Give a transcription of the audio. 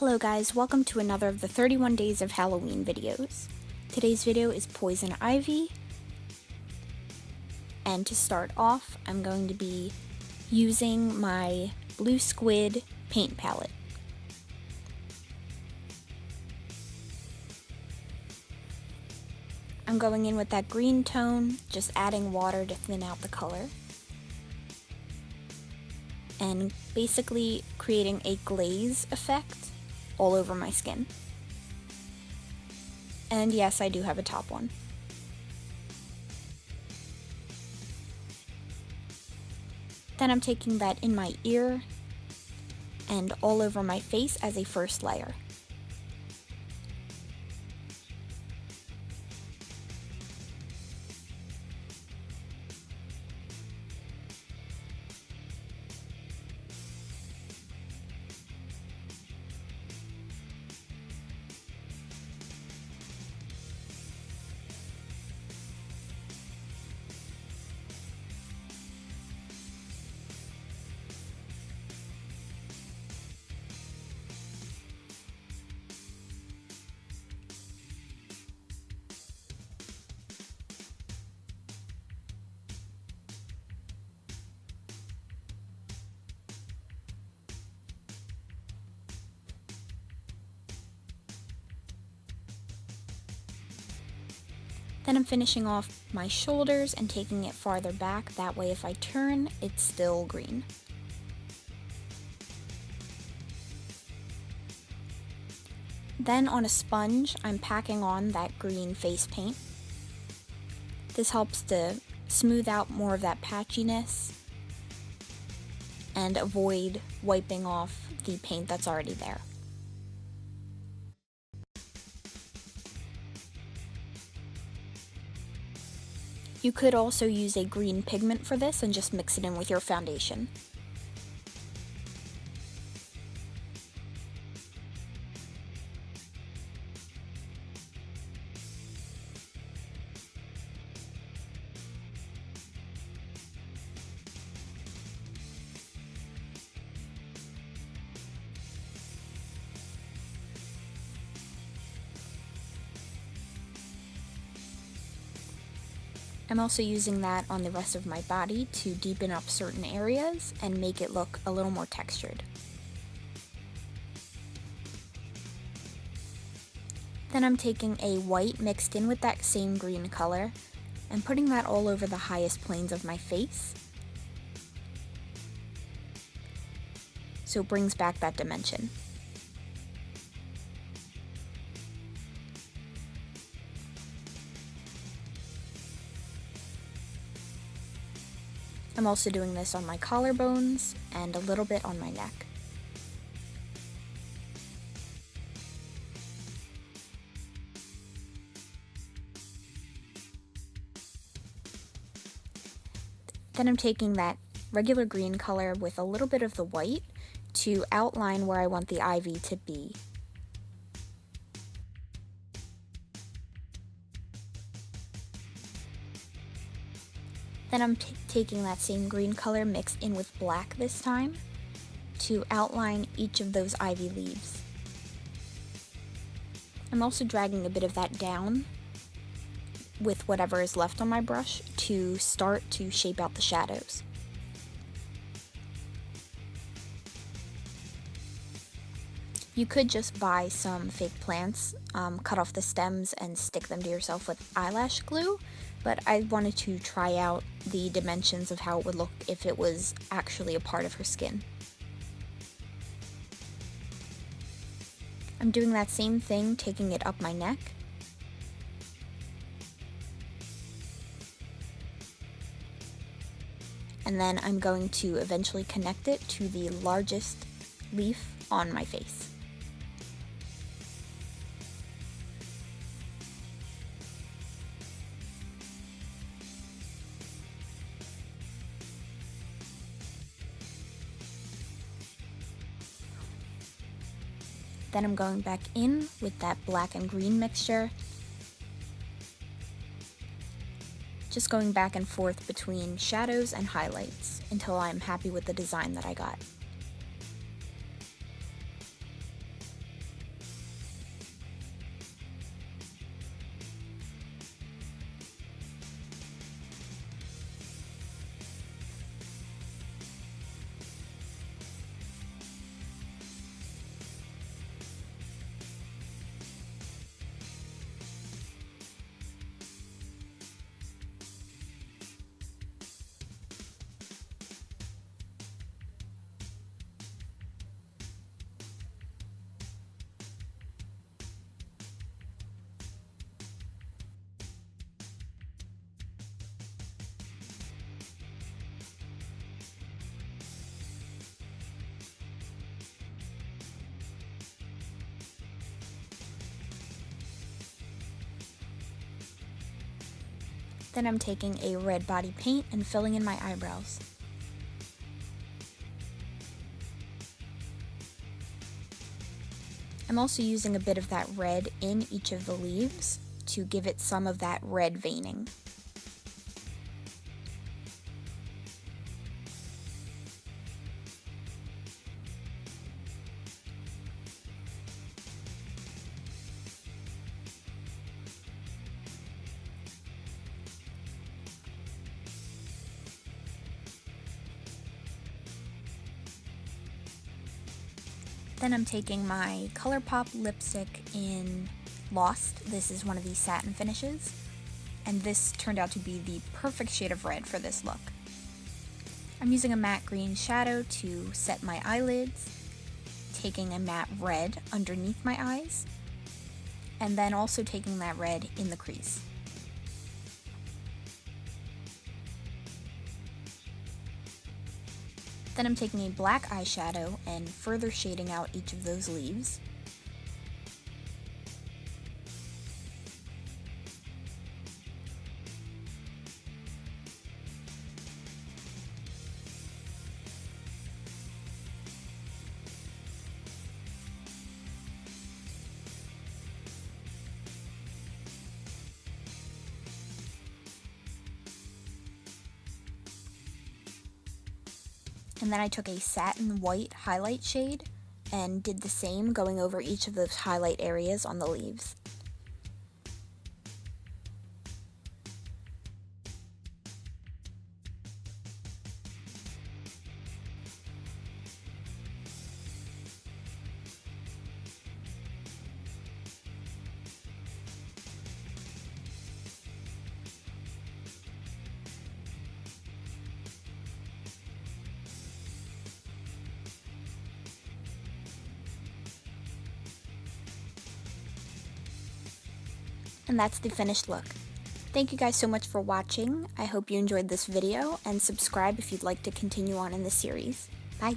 Hello guys, welcome to another of the 31 Days of Halloween videos. Today's video is Poison Ivy, and to start off, I'm going to be using my BlueSquid paint palette. I'm going in with that green tone, just adding water to thin out the color, and basically creating a glaze effect all over my skin. And yes, I do have a top one. Then I'm taking that in my ear and all over my face as a first layer. Then I'm finishing off my shoulders and taking it farther back, that way if I turn, it's still green. Then on a sponge, I'm packing on that green face paint. This helps to smooth out more of that patchiness and avoid wiping off the paint that's already there. You could also use a green pigment for this and just mix it in with your foundation. I'm also using that on the rest of my body to deepen up certain areas and make it look a little more textured. Then I'm taking a white mixed in with that same green color and putting that all over the highest planes of my face, so it brings back that dimension. I'm also doing this on my collarbones and a little bit on my neck. Then I'm taking that regular green color with a little bit of the white to outline where I want the ivy to be. Then I'm taking that same green color mixed in with black this time to outline each of those ivy leaves. I'm also dragging a bit of that down with whatever is left on my brush to start to shape out the shadows. You could just buy some fake plants, cut off the stems and stick them to yourself with eyelash glue, but I wanted to try out the dimensions of how it would look if it was actually a part of her skin. I'm doing that same thing, taking it up my neck. And then I'm going to eventually connect it to the largest leaf on my face. Then I'm going back in with that black and green mixture, just going back and forth between shadows and highlights until I'm happy with the design that I got. Then I'm taking a red body paint and filling in my eyebrows. I'm also using a bit of that red in each of the leaves to give it some of that red veining. Then I'm taking my ColourPop lipstick in Lost. This is one of these satin finishes, and this turned out to be the perfect shade of red for this look. I'm using a matte green shadow to set my eyelids, taking a matte red underneath my eyes, and then also taking that red in the crease. Then I'm taking a black eyeshadow and further shading out each of those leaves. And then I took a satin white highlight shade and did the same, going over each of those highlight areas on the leaves. And that's the finished look. Thank you guys so much for watching. I hope you enjoyed this video, and subscribe if you'd like to continue on in this series. Bye!